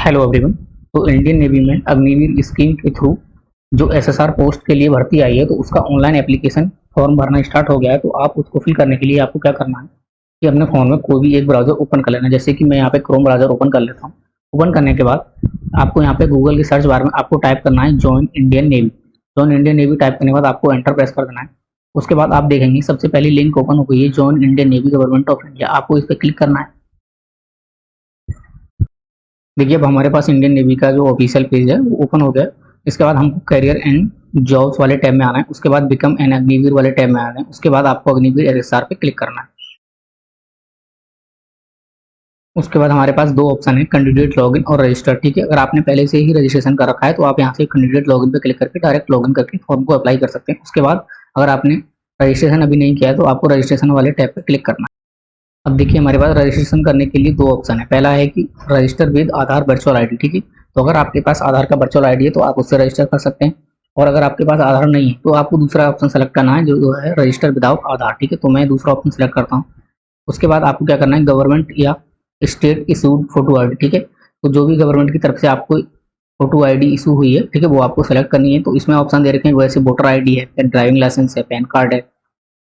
Hello everyone. तो Indian navy में Agniveer scheme के थ्रू जो एसएसआर पोस्ट के लिए भर्ती आई है, तो उसका ऑनलाइन एप्लीकेशन फॉर्म भरना स्टार्ट हो गया है। तो आप उसको फिल करने के लिए आपको क्या करना है कि अपने फ़ोन में कोई भी एक ब्राउज़र ओपन कर लेना है। जैसे कि मैं यहाँ पे क्रोम ब्राउज़र ओपन कर लेता हूँ। ओपन करने के बाद आपको यहाँ पे गूगल की सर्च बार में आपको टाइप करना है join Indian navy. Join Indian navy type करने के बाद आपको एंटर प्रेस कर देना है। उसके बाद आप देखेंगे सबसे पहली लिंक ओपन हो गई है, join Indian navy government of India. आपको इस पर क्लिक करना है। देखिए अब हमारे पास इंडियन नेवी का जो ऑफिशियल पेज है वो ओपन हो गया। इसके बाद हमको करियर एंड जॉब्स वाले टैब में आना है। उसके बाद बिकम एन अग्निवीर वाले टैब में आना है। उसके बाद आपको अग्निवीर एसएसआर पे क्लिक करना है। उसके बाद हमारे पास दो ऑप्शन है, कैंडिडेट लॉगिन और रजिस्टर। ठीक है, अगर आपने पहले से ही रजिस्ट्रेशन कर रखा है तो आप यहाँ से कैंडिडेट लॉगिन पे क्लिक करके डायरेक्ट लॉगिन करके फॉर्म को अप्लाई कर सकते हैं। उसके बाद अगर आपने रजिस्ट्रेशन अभी नहीं किया है तो आपको रजिस्ट्रेशन वाले टैब पे क्लिक करना है। अब देखिए हमारे पास रजिस्ट्रेशन करने के लिए दो ऑप्शन है। पहला है कि register with Aadhaar virtual ID. ठीक है, तो अगर आपके पास आधार का वर्चुअल आईडी है तो आप उससे रजिस्टर कर सकते हैं। और अगर आपके पास आधार नहीं है तो आपको दूसरा ऑप्शन सेलेक्ट करना है जो है रजिस्टर विदाउट आधार। ठीक है, तो मैं दूसरा ऑप्शन सेलेक्ट करता हूँ। उसके बाद आपको क्या करना है, गवर्नमेंट या स्टेट इशूड फोटो आईडी। ठीक है, तो जो भी गवर्नमेंट की तरफ से आपको फोटो आईडी इशू हुई है, ठीक है, वो आपको सेलेक्ट करनी है। तो इसमें ऑप्शन दे रखे हैं वैसे वोटर आईडी है, ड्राइविंग लाइसेंस है, पैन कार्ड है,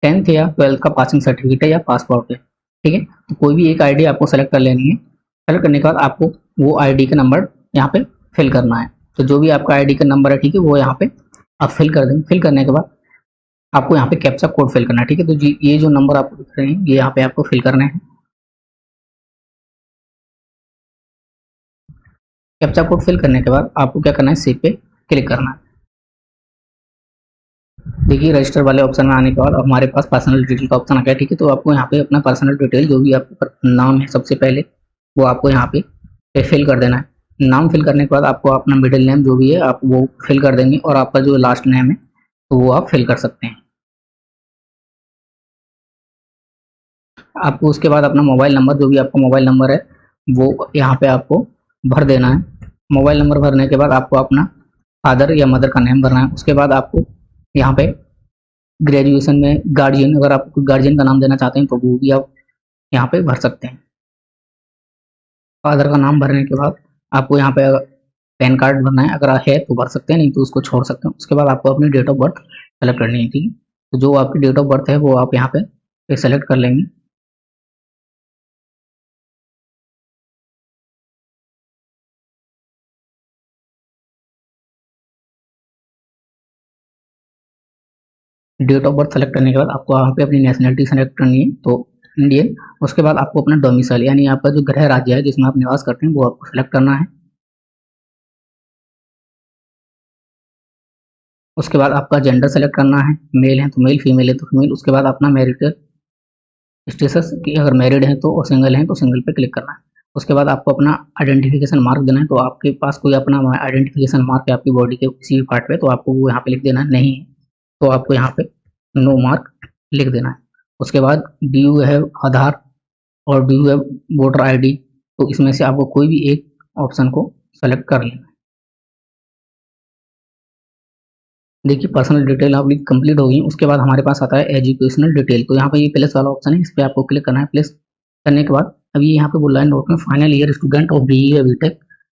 10th या 12th का पासिंग सर्टिफिकेट है या पासपोर्ट है। ठीक है, तो कोई भी एक आईडी आपको सेलेक्ट कर लेनी है। सेलेक्ट करने के बाद आपको वो आईडी का नंबर यहाँ पे फिल करना है। तो जो भी आपका आईडी का नंबर है, ठीक है, वो यहाँ पे आप फिल कर देंगे। फिल करने के बाद आपको यहाँ पे कैप्चा कोड फिल करना है। ठीक है, तो जी ये जो नंबर आपको दिख रहे हैं ये यहाँ पे आपको फिल करने हैं। कैप्चा कोड फिल करने के बाद आपको क्या करना है, सेव पे क्लिक करना है। देखिए रजिस्टर वाले ऑप्शन में आने के बाद हमारे पास पर्सनल डिटेल का ऑप्शन आ गया। ठीक है, तो आपको यहाँ पे अपना पर्सनल डिटेल जो भी आपका नाम है सबसे पहले वो आपको यहाँ पे फिल कर देना है। नाम फिल करने के बाद आपको अपना मिडिल नेम जो भी है आप वो फिल कर देंगे और आपका जो लास्ट नेम है तो वो आप फिल कर सकते हैं। आपको उसके बाद अपना मोबाइल नंबर जो भी आपका मोबाइल नंबर है वो यहाँ पे आपको भर देना है। मोबाइल नंबर भरने के बाद आपको अपना फादर या मदर का नेम भरना है। उसके बाद आपको यहाँ पे ग्रेजुएशन में गार्जियन, अगर आप कोई गार्जियन का नाम देना चाहते हैं तो वो भी आप यहाँ पे भर सकते हैं। फादर का नाम भरने के बाद आपको यहाँ पे पैन कार्ड भरना है, अगर है तो भर सकते हैं, नहीं तो उसको छोड़ सकते हैं। उसके बाद आपको अपनी डेट ऑफ बर्थ सेलेक्ट करनी है। ठीक है, तो जो आपकी डेट ऑफ बर्थ है वो आप यहाँ पे सेलेक्ट कर लेंगे। डेट ऑफ बर्थ सेलेक्ट करने के बाद आपको यहाँ पे अपनी नेशनलिटी सेलेक्ट करनी है, तो इंडियन। उसके बाद आपको अपना डोमिसाइल यानी आपका जो गृह राज्य है जिसमें आप निवास करते हैं वो आपको सेलेक्ट करना है। उसके बाद आपका जेंडर सेलेक्ट करना है, मेल है तो मेल, फीमेल है तो फीमेल। उसके बाद अपना मैरिटल स्टेटस की अगर मैरिड हैं तो और सिंगल हैं तो सिंगल पे क्लिक करना है। उसके बाद आपको अपना आइडेंटिफिकेशन मार्क देना है। तो आपके पास कोई अपना आइडेंटिफिकेशन मार्क है आपकी बॉडी के किसी भी पार्ट पे तो आपको वो यहाँ पे लिख देना है, नहीं है तो आपको यहाँ पे नो मार्क लिख देना है। उसके बाद डी यू हैव आधार और D you have voter ID, तो इसमें से आपको कोई भी एक ऑप्शन को सेलेक्ट कर लेना है। देखिए पर्सनल डिटेल आपकी कंप्लीट होगी। उसके बाद हमारे पास आता है एजुकेशनल डिटेल। तो यहाँ पे ये प्लस वाला ऑप्शन है, इस पर आपको क्लिक करना है। प्लस करने के बाद अभी यहाँ पे बोला है नोट में final year student of BE या बीटेक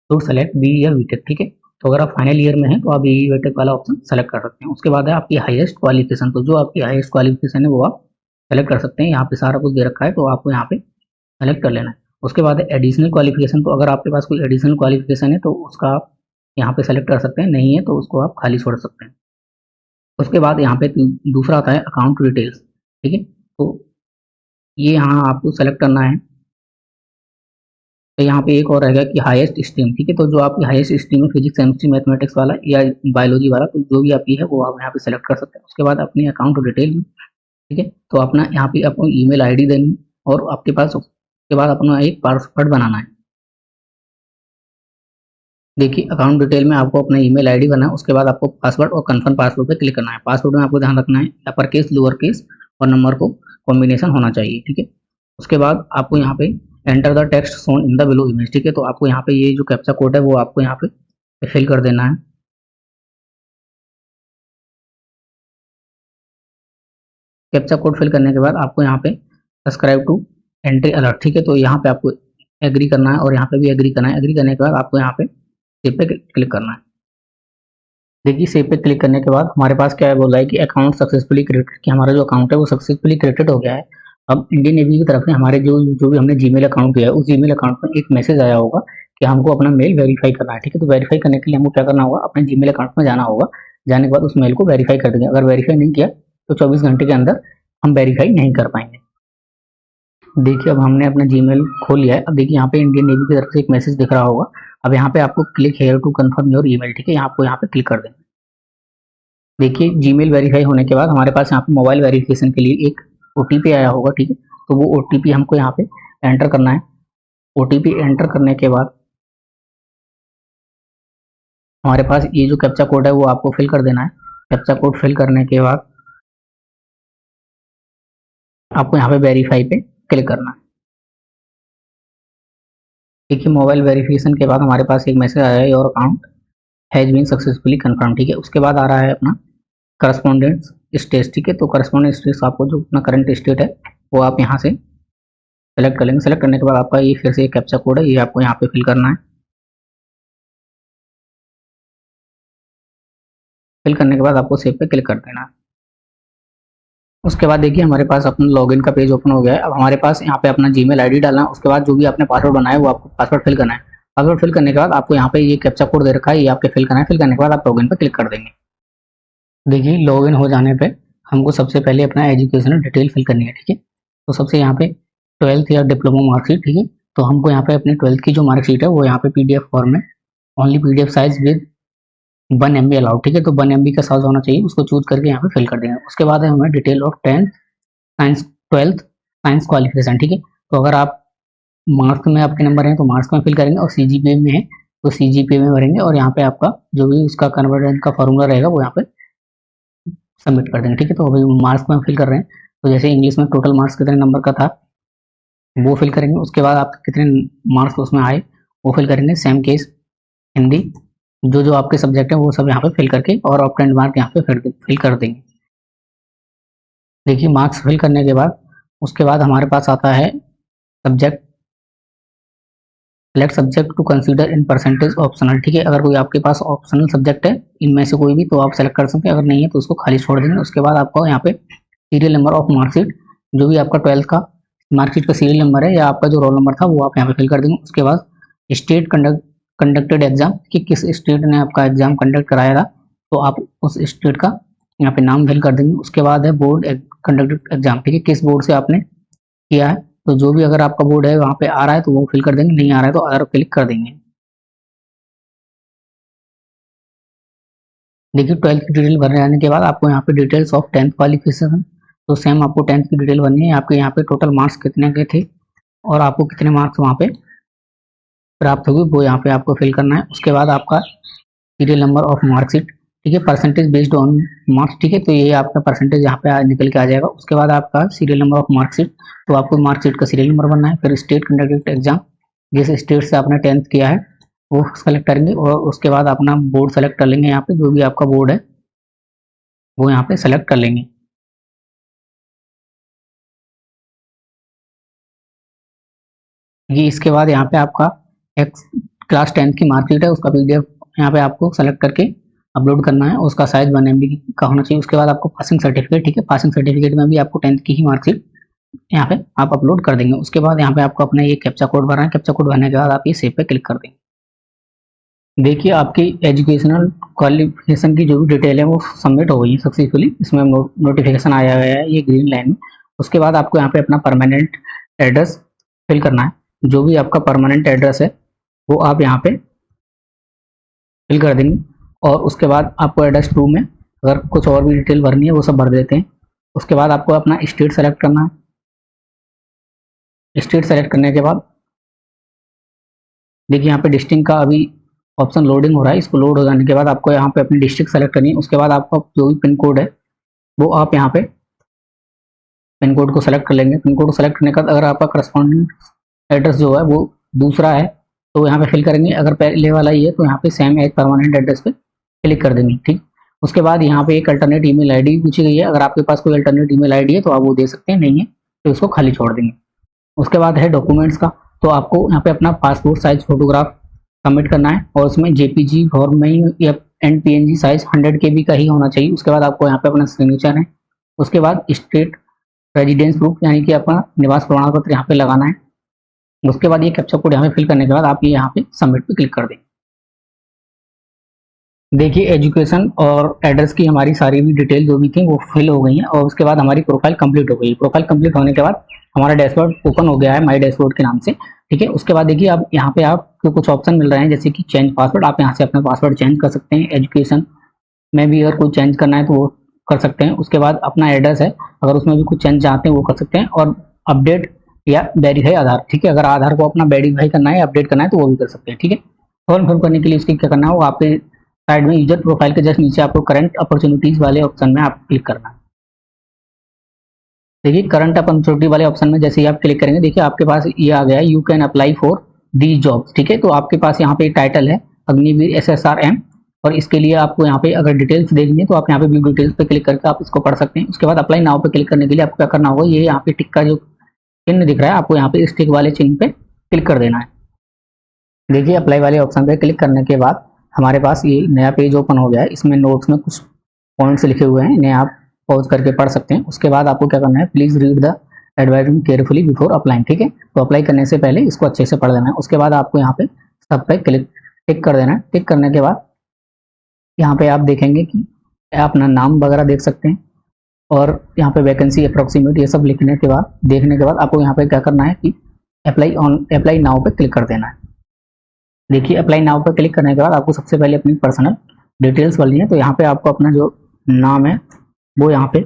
तो सेलेक्ट बीई या बीटेक। ठीक है, तो अगर आप फाइनल ईयर में हैं तो आप बीई बीटेक वाला ऑप्शन सेलेक्ट कर सकते हैं। उसके बाद है आपकी हाईएस्ट क्वालिफिकेशन, तो जो आपकी हाईएस्ट क्वालिफिकेशन है वो आप सेलेक्ट कर सकते हैं। यहाँ पे सारा कुछ दे रखा है तो आपको यहाँ पे सेलेक्ट कर लेना है। उसके बाद है एडिशनल क्वालिफिकेशन, तो अगर आपके पास कोई एडिशनल क्वालिफिकेशन है तो उसका आप यहाँ पे सेलेक्ट कर सकते हैं, नहीं है तो उसको आप खाली छोड़ सकते हैं। उसके बाद यहाँ पे दूसरा आता है अकाउंट डिटेल्स। ठीक है, तो ये यहाँ आपको सेलेक्ट करना है। तो यहाँ पे एक और रहेगा कि हाईएस्ट स्ट्रीम। ठीक है, तो जो आपकी हाईएस्ट स्ट्रीम है फिजिक्स केमिस्ट्री मैथमेटिक्स वाला या बायोलॉजी वाला, तो जो भी आपकी है वो आप यहाँ पे सेलेक्ट कर सकते हैं। उसके बाद अपनी अकाउंट डिटेल, ठीक है, तो अपना यहाँ पे आपको ईमेल आईडी देनी और आपके पास उसके बाद अपना एक पासवर्ड बनाना है। देखिए अकाउंट डिटेल में आपको अपना ईमेल आईडी बनाना है। उसके बाद आपको पासवर्ड और कंफर्म पासवर्ड पे क्लिक करना है। पासवर्ड में आपको ध्यान रखना है अपर केस लोअर केस और नंबर को कॉम्बिनेशन होना चाहिए। ठीक है, उसके बाद आपको यहाँ पे enter the text shown in the below image. ठीक है, तो आपको यहाँ पे ये जो कैप्चा कोड है वो आपको यहाँ पे फिल कर देना है। कैप्चा कोड फिल करने के बाद आपको यहाँ पे सब्सक्राइब टू एंट्री अलर्ट। ठीक है, तो यहाँ पे आपको एग्री करना है और यहाँ पे भी एग्री करना है। एग्री करने के बाद आपको यहाँ पे सेव पे क्लिक करना है। देखिए सेव पे क्लिक करने के बाद हमारे पास क्या है, बोल रहा है कि अकाउंट सक्सेसफुली क्रिएटेड, कि हमारा जो अकाउंट है वो सक्सेसफुली क्रिएटेड हो गया है। अब इंडियन नेवी की तरफ से हमारे जो भी हमने जीमेल अकाउंट किया है उस जीमेल अकाउंट में एक मैसेज आया होगा कि हमको अपना मेल वेरीफाई करना है। ठीक है, तो वेरीफाई करने के लिए हमको क्या करना होगा, अपने जीमेल अकाउंट में जाना होगा। जाने के बाद उस मेल को वेरीफाई कर देंगे। अगर वेरीफाई नहीं किया तो 24 घंटे के अंदर हम वेरीफाई नहीं कर पाएंगे। देखिए अब हमने अपना जीमेल खोल लिया है। अब देखिए यहाँ पे इंडियन नेवी की तरफ से एक मैसेज दिख रहा होगा। अब यहाँ पे आपको click here to confirm your email, ठीक है, आपको यहाँ पे क्लिक कर देंगे। देखिए जीमेल वेरीफाई होने के बाद हमारे पास यहाँ पे मोबाइल वेरिफिकेशन के लिए एक ओटीपी आया होगा। ठीक है, तो वो ओटीपी हमको यहाँ पे एंटर करना है। ओटीपी एंटर करने के बाद हमारे पास ये जो कैप्चा कोड है वो आपको फिल कर देना है। कैप्चा कोड फिल करने के बाद आपको यहाँ पे वेरीफाई पे क्लिक करना है। देखिए मोबाइल वेरिफिकेशन के बाद हमारे पास एक मैसेज आया है, your account has been successfully confirm. ठीक है, उसके बाद आ रहा है अपना करस्पॉन्डेंस स्टेट। ठीक है, तो करस्पॉन्डेंस स्टेट आपको जो अपना करंट स्टेट है वो आप यहाँ से सेलेक्ट कर लेंगे। सेलेक्ट करने के बाद आपका ये फिर से एक कैप्चा कोड है, ये आपको यहाँ पे फिल करना है। फिल करने के बाद आपको सेव पे क्लिक कर देना है। उसके बाद देखिए हमारे पास अपना लॉगिन का पेज ओपन हो गया है। अब हमारे पास यहाँ पे अपना जीमेल आईडी डालना है। उसके बाद जो भी आपने पासवर्ड बनाया है वो आपको पासवर्ड फिल करना है। पासवर्ड फिल करने के बाद आपको यहाँ पे ये कैप्चा कोड दे रखा है, ये आपके फिल करना है। फिल करने के बाद आप लॉगिन पे क्लिक कर देंगे। देखिए लॉगिन हो जाने पे हमको सबसे पहले अपना एजुकेशनल डिटेल फिल करनी है। ठीक है, तो सबसे यहाँ पे 12th या डिप्लोमा मार्कशीट। ठीक है, तो हमको यहाँ पे अपनी 12th की जो मार्कशीट है वो यहाँ पे पीडीएफ फॉर्म में, only PDF size with 1 MB allowed. ठीक है, तो 1 MB का साइज होना चाहिए, उसको चूज करके यहाँ पे फिल कर देंगे। उसके बाद है हमें detail of 10th science 12th science qualification. ठीक है, तो अगर आप मार्क्स में आपके नंबर हैं तो मार्क्स में फिल करेंगे, और सीजीपीए में है तो सीजीपीए में भरेंगे, और यहाँ पे आपका जो भी उसका कन्वर्जन का फॉर्मूला रहेगा वो यहाँ पे सबमिट कर देंगे। ठीक है, तो अभी मार्क्स में फिल कर रहे हैं, तो जैसे इंग्लिश में टोटल मार्क्स कितने नंबर का था वो फिल करेंगे। उसके बाद आप कितने मार्क्स उसमें आए वो फिल करेंगे। सेम केस हिंदी, जो जो आपके सब्जेक्ट है वो सब यहाँ पे फिल करके और ऑप्टेंड मार्क यहाँ पे फिल कर देंगे। देखिए मार्क्स फिल करने के बाद उसके बाद हमारे पास आता है subject, select subject to consider in percentage optional. ठीक है, अगर कोई आपके पास ऑप्शनल सब्जेक्ट है इनमें से कोई भी तो आप सेलेक्ट कर सकते हैं, अगर नहीं है तो उसको खाली छोड़ देंगे। उसके बाद आपको यहाँ पे सीरियल नंबर ऑफ मार्कशीट, जो भी आपका 12th का मार्कशीट का सीरियल नंबर है या आपका जो रोल नंबर था वो आप यहाँ पे फिल कर देंगे। उसके बाद स्टेट कंडक्टेड एग्जाम, कि किस स्टेट ने आपका एग्जाम कंडक्ट कराया था तो आप उस स्टेट का यहाँ पे नाम फिल कर देंगे। उसके बाद है बोर्ड कंडक्टेड एग्जाम। ठीक है, किस बोर्ड से आपने किया है, तो जो भी अगर आपका बोर्ड है वहाँ पे आ रहा है तो वो फिल कर देंगे, नहीं आ रहा है तो अदर क्लिक कर देंगे। देखिए 12th की डिटेल भरने आने के बाद आपको यहाँ पे डिटेल्स ऑफ 10th क्वालिफिकेशन, तो सेम आपको 10th की डिटेल भरनी है। आपके यहाँ पे टोटल मार्क्स कितने के थे और आपको कितने मार्क्स वहाँ पे प्राप्त होगी वो यहाँ पे आपको फिल करना है। उसके बाद आपका सीरियल नंबर ऑफ मार्कशीट। ठीक है, परसेंटेज बेस्ड ऑन मार्क्स। ठीक है, तो ये आपका परसेंटेज यहाँ पे निकल के आ जाएगा। उसके बाद आपका सीरियल नंबर ऑफ मार्कशीट, तो आपको मार्कशीट का सीरियल नंबर बनना है। फिर स्टेट कंडक्टेड एग्जाम, जिस स्टेट से आपने 10th किया है वो सेलेक्ट करेंगे, और उसके बाद अपना बोर्ड सेलेक्ट कर लेंगे। यहाँ पे जो भी आपका बोर्ड है वो यहाँ पे सेलेक्ट कर लेंगे। ये इसके बाद यहाँ पे आपका एक्स क्लास 10th की मार्कशीट है उसका पीडीएफ यहाँ पे आपको सेलेक्ट करके अपलोड करना है। उसका साइज 1 MB का होना चाहिए। उसके बाद आपको पासिंग सर्टिफिकेट, ठीक है, पासिंग सर्टिफिकेट में भी आपको 10th की ही मार्कशीट यहाँ पे आप अपलोड कर देंगे। उसके बाद यहाँ पे आपको अपना ये कैप्चा कोड भरना है। कैप्चा कोड भरने के बाद आप ये सेव पे क्लिक कर देंगे। देखिए आपकी एजुकेशनल क्वालिफिकेशन की जो भी डिटेल है वो सबमिट हो गई है सक्सेसफुली। इसमें नोटिफिकेशन आया हुआ है ये ग्रीन लाइन में। उसके बाद आपको यहाँ पे अपना परमानेंट एड्रेस फिल करना है। जो भी आपका परमानेंट एड्रेस है वो आप यहाँ पे फिल कर देंगे, और उसके बाद आपको एड्रेस 2 में अगर कुछ और भी डिटेल भरनी है वो सब भर देते हैं। उसके बाद आपको अपना स्टेट सेलेक्ट करना है। स्टेट सेलेक्ट करने के बाद देखिए यहाँ पे डिस्ट्रिक्ट का अभी ऑप्शन लोडिंग हो रहा है। इसको लोड हो जाने के बाद आपको यहाँ पे अपनी डिस्ट्रिक्ट सेलेक्ट करनी है। उसके बाद आपका जो भी पिन कोड है वो आप यहाँ पे पिन कोड को सेलेक्ट कर लेंगे। पिन कोड को सेलेक्ट करने के बाद अगर आपका करस्पॉन्डिंग एड्रेस जो है वो दूसरा है तो यहाँ पे फिल करेंगे। अगर पहले वाला ही है तो यहाँ पे सेम एज परमानेंट एड्रेस पे क्लिक कर देंगे। ठीक, उसके बाद यहाँ पे एक अल्टरनेट ईमेल आईडी पूछी गई है। अगर आपके पास कोई अल्टरनेट ईमेल आईडी है तो आप वो दे सकते हैं, नहीं है तो उसको खाली छोड़ देंगे। उसके बाद है डॉक्यूमेंट्स का, तो आपको यहाँ पे अपना पासपोर्ट साइज फोटोग्राफ सबमिट करना है और उसमें जेपीजी गवर्नमेंट या एंड पीएनजी साइज 100 KB का ही होना चाहिए। उसके बाद आपको यहाँ पे अपना सिग्नेचर है, उसके बाद स्टेट रेजिडेंस प्रूफ यानी कि अपना निवास प्रमाण पत्र यहाँ पे लगाना है। उसके बाद ये कैप्चा कोड यहाँ पे फिल करने के बाद आप ये यहाँ पे सबमिट पे क्लिक कर दें। देखिए एजुकेशन और एड्रेस की हमारी सारी भी डिटेल जो भी थी वो फिल हो गई है और उसके बाद हमारी प्रोफाइल कंप्लीट हो गई। प्रोफाइल कंप्लीट होने के बाद हमारा डैशबोर्ड ओपन हो गया है माई डैशबोर्ड के नाम से, ठीक है। उसके बाद देखिए अब यहाँ पे आपको कुछ ऑप्शन मिल रहे हैं जैसे कि चेंज पासवर्ड, आप यहाँ से अपना पासवर्ड चेंज कर सकते हैं। एजुकेशन में भी अगर कोई चेंज करना है तो वो कर सकते हैं। उसके बाद अपना एड्रेस है, अगर उसमें भी कुछ चेंज चाहते हैं वो कर सकते हैं। और अपडेट या वेरीफाई आधार, ठीक है, अगर आधार को अपना वेरीफाई करना है, अपडेट करना है तो वो भी कर सकते हैं, ठीक है। फॉर्म फिल करने के लिए इसकी क्या करना है, वो आपके साइड में यूजर प्रोफाइल के जस्ट नीचे आपको करंट अपॉर्चुनिटीज वाले ऑप्शन में आप क्लिक करना है। देखिए करंट अपॉर्चुनिटी वाले ऑप्शन में जैसे ही आप क्लिक करेंगे, देखिए आपके पास ये आ गया है you can apply for these jobs, ठीक है। तो आपके पास यहाँ पे टाइटल है अग्निवीर SSRM और इसके लिए आपको यहाँ पे अगर डिटेल्स देखनी है तो आप यहाँ पे व्यू डिटेल्स पे क्लिक करके आप इसको पढ़ सकते हैं। उसके बाद अप्लाई नाउ पे क्लिक करने के लिए आपको क्या करना होगा, ये यहाँ पे टिक का जो चिन्ह दिख रहा है आपको यहाँ पे इस टिक वाले चिन्ह पे क्लिक कर देना है। देखिए अप्लाई वाले ऑप्शन पे क्लिक करने के बाद हमारे पास ये नया पेज ओपन हो गया है। इसमें नोट्स में कुछ पॉइंट्स लिखे हुए हैं, इन्हें आप पॉज करके पढ़ सकते हैं। उसके बाद आपको क्या करना है, please read the advertisement carefully before applying, ठीक है। तो अप्लाई करने से पहले इसको अच्छे से पढ़ लेना है। उसके बाद आपको यहाँ पे सब पे टिक कर देना है। टिक करने के बाद यहाँ पे आप देखेंगे कि आप अपना नाम वगैरह देख सकते हैं और यहाँ पे वैकेंसी अप्रोक्सीमेट ये सब लिखने के बाद देखने के बाद आपको यहाँ पे क्या करना है कि अप्लाई नाउ पे क्लिक कर देना है। देखिए अप्लाई नाउ पर क्लिक करने के बाद आपको सबसे पहले अपनी पर्सनल डिटेल्स भरनी है। तो यहाँ पे आपको अपना जो नाम है वो यहाँ पे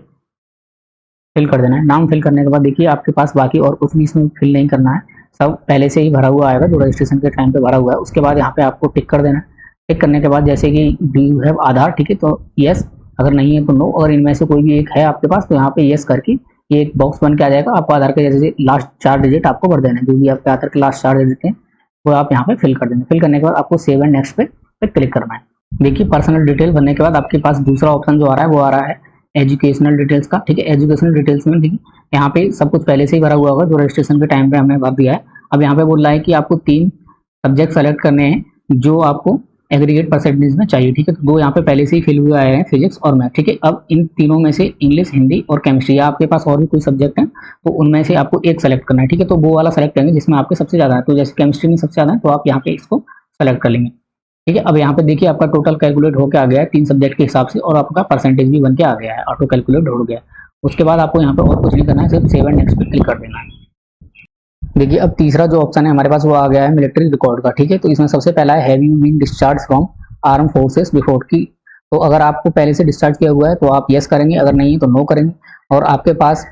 फिल कर देना है। नाम फिल करने के बाद देखिए आपके पास बाकी और कुछ भी इसमें फिल नहीं करना है, सब पहले से ही भरा हुआ आएगा जो रजिस्ट्रेशन के टाइम पे भरा हुआ है। उसके बाद यहाँ पे आपको टिक कर देना है। टिक करने के बाद जैसे कि डू यू हैव आधार, ठीक है, तो यस, अगर नहीं है तो नो, और इनमें से कोई भी एक है आपके पास तो यहाँ पे यस करके ये एक बॉक्स बन के आ जाएगा। आपको आधार के जैसे लास्ट 4 डिजिट आपको भर देना है, जो भी आपके आधार के लास्ट 4 डिजिट हैं वो आप यहाँ पे फिल कर देंगे। फिल करने के बाद आपको सेव एंड नेक्स्ट पे क्लिक करना है। देखिए पर्सनल डिटेल भरने के बाद आपके पास दूसरा ऑप्शन जो आ रहा है वो आ रहा है एजुकेशनल डिटेल्स का, ठीक है। एजुकेशनल डिटेल्स में देखिए यहाँ पे सब कुछ पहले से ही भरा हुआ होगा जो रजिस्ट्रेशन के टाइम पे हमने भर दिया है। अब यहाँ पे बोल रहा है कि आपको 3 सब्जेक्ट सेलेक्ट करने हैं जो आपको एग्रीगेट परसेंटेज में चाहिए, ठीक है। तो 2 यहाँ पे पहले से ही फिल हुए आए हैं, फिजिक्स और मैथ, ठीक है। अब इन तीनों में से इंग्लिश, हिंदी और केमिस्ट्री, या आपके पास और भी कोई सब्जेक्ट है तो उनमें से आपको एक सेलेक्ट करना है, ठीक है। तो वो वाला सेलेक्ट करेंगे जिसमें आपके सबसे ज्यादा है, तो जैसे केमिस्ट्री में सबसे ज्यादा है तो आप यहाँ पे इसको सेलेक्ट कर लेंगे, ठीक है। अब यहाँ पे देखिए आपका टोटल कैलकुलेट होकर आ गया है 3 सब्जेक्ट के हिसाब से और आपका परसेंटेज भी बन के आ गया है, ऑटो कैलकुलेट हो गया। उसके बाद आपको यहाँ पे और कुछ नहीं करना है, सिर्फ सेव एंड नेक्स्ट पे क्लिक कर देना है। देखिए अब तीसरा जो ऑप्शन है हमारे पास वो आ गया है मिलिट्री रिकॉर्ड का, ठीक है। तो इसमें सबसे पहला है have you been discharge from arm forces before की, तो अगर आपको पहले से डिस्चार्ज किया हुआ है तो आप यस करेंगे, अगर नहीं है तो नो करेंगे। और आपके पास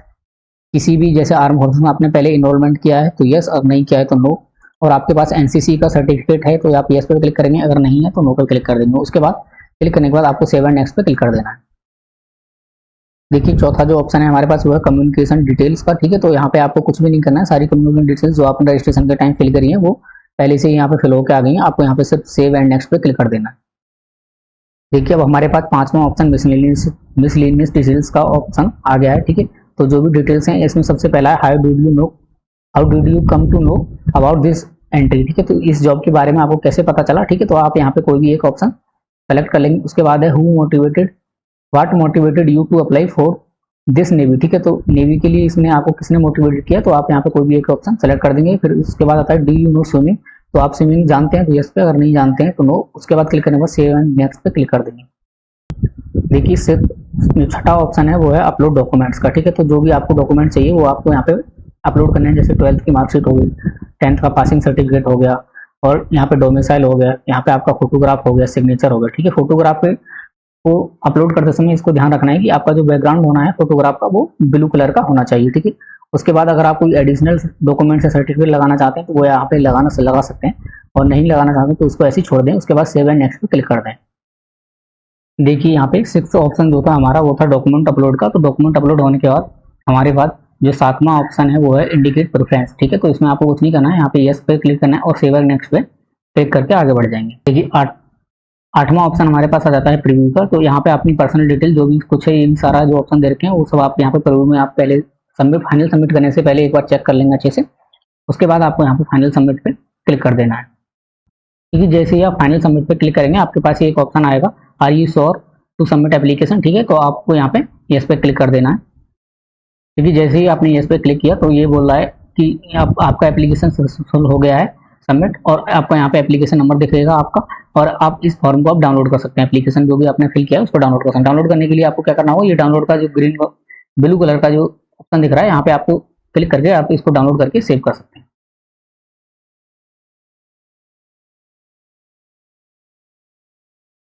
किसी भी जैसे आर्म फोर्सेस में आपने पहले इनरोलमेंट किया है तो यस, अगर नहीं किया है तो नो। और आपके पास एनसीसी का सर्टिफिकेट है तो आप यस पर क्लिक करेंगे, अगर नहीं है तो नो पर क्लिक कर देंगे। उसके बाद क्लिक करने के बाद आपको सेव एंड नेक्स्ट पे क्लिक कर देना है। देखिए चौथा जो ऑप्शन है हमारे पास वो है कम्युनिकेशन डिटेल्स का, ठीक है। तो यहाँ पे आपको कुछ भी नहीं करना है, सारी कम्युनिकेशन डिटेल्स जो आपने रजिस्ट्रेशन के टाइम फिल करी है वो पहले से यहाँ पे फिल होकर आ गई है। आपको यहाँ पे सिर्फ सेव एंड नेक्स्ट पे क्लिक कर देना है। देखिए अब हमारे पास 5वां ऑप्शन मिसलेनियस डिटेल्स का ऑप्शन आ गया है, ठीक है। तो जो भी डिटेल्स हैं इसमें सबसे पहला है how did you come to know about this entry, ठीक है। तो इस जॉब के बारे में आपको कैसे पता चला, ठीक है। तो आप यहाँ पे कोई भी एक ऑप्शन सेलेक्ट कर लेंगे। उसके बाद है what motivated you to apply for this navy, ठीक है। तो नेवी के लिए इसने आपको किसने मोटिवेटेड किया, तो आप यहाँ पे कोई भी एक ऑप्शन सेलेक्ट कर देंगे। फिर उसके बाद आता है डू यू नो स्विमिंग, तो आप स्विमिंग जानते हैं तो यस पे, अगर नहीं जानते हैं तो नो। उसके बाद क्लिक करने के बाद सेव एंड नेक्स्ट पे क्लिक कर देंगे। देखिए सिर्फ छठा ऑप्शन है वो है अपलोड डॉक्यूमेंट्स का, ठीक है। तो जो भी आपको डॉक्यूमेंट चाहिए वो आपको यहाँ पे अपलोड करने हैं, जैसे 12th की मार्कशीट हो गई, 10th का पासिंग सर्टिफिकेट हो गया, और यहाँ पे डोमिसाइल हो गया, यहाँ पे आपका फोटोग्राफ हो गया, सिग्नेचर हो गया, ठीक है। फोटोग्राफ पे को अपलोड करते समय इसको ध्यान रखना है कि आपका जो बैकग्राउंड होना है फोटोग्राफ का वो ब्लू कलर का होना चाहिए, ठीक है। उसके बाद अगर आप कोई एडिशनल डॉक्यूमेंट या सर्टिफिकेट लगाना चाहते हैं तो वो यहाँ पे लगा सकते हैं, और नहीं लगाना चाहते तो उसको ऐसे ही छोड़ दें। उसके बाद सेव एंड नेक्स्ट पे क्लिक कर दें। देखिए यहाँ पे 6th ऑप्शन जो था हमारा वो था डॉक्यूमेंट अपलोड का। तो डॉक्यूमेंट अपलोड होने के बाद हमारे पास जो 7वां ऑप्शन है वो है इंडिकेट प्रेफरेंस, ठीक है। तो इसमें आपको कुछ नहीं करना है, यहाँ पे यस पे क्लिक करना है और सेव एंड नेक्स्ट पे क्लिक करके आगे बढ़ जाएंगे। देखिए 8वां ऑप्शन हमारे पास आ जाता है प्रीव्यू का। तो यहाँ पे अपनी पर्सनल डिटेल जो भी कुछ है, इन सारा जो ऑप्शन दे रखे हैं वो सब आप यहाँ पे प्रीव्यू में आप पहले फाइनल सबमिट करने से पहले एक बार चेक कर लेंगे अच्छे से। उसके बाद आपको यहाँ पे फाइनल सबमिट पे क्लिक कर देना है। क्योंकि जैसे ही आप फाइनल सबमिट पे क्लिक करेंगे आपके पास एक ऑप्शन आएगा, are you sure to submit application, ठीक है। तो आपको यहाँ पे यस पे क्लिक कर देना है। क्योंकि जैसे ही आपने यस पे क्लिक किया तो ये बोल रहा है कि आपका एप्लीकेशन सक्सेसफुल हो गया है सबमिट, और आपको यहाँ पे एप्लीकेशन नंबर दिखेगा आपका, और आप इस फॉर्म को आप डाउनलोड कर सकते हैं। एप्लीकेशन जो भी आपने फिल किया है उसको डाउनलोड कर सकते हैं। डाउनलोड करने के लिए आपको क्या करना होगा, ये डाउनलोड का जो ब्लू कलर का जो ऑप्शन दिख रहा है यहाँ पे आपको क्लिक करके आप इसको डाउनलोड करके सेव कर सकते हैं।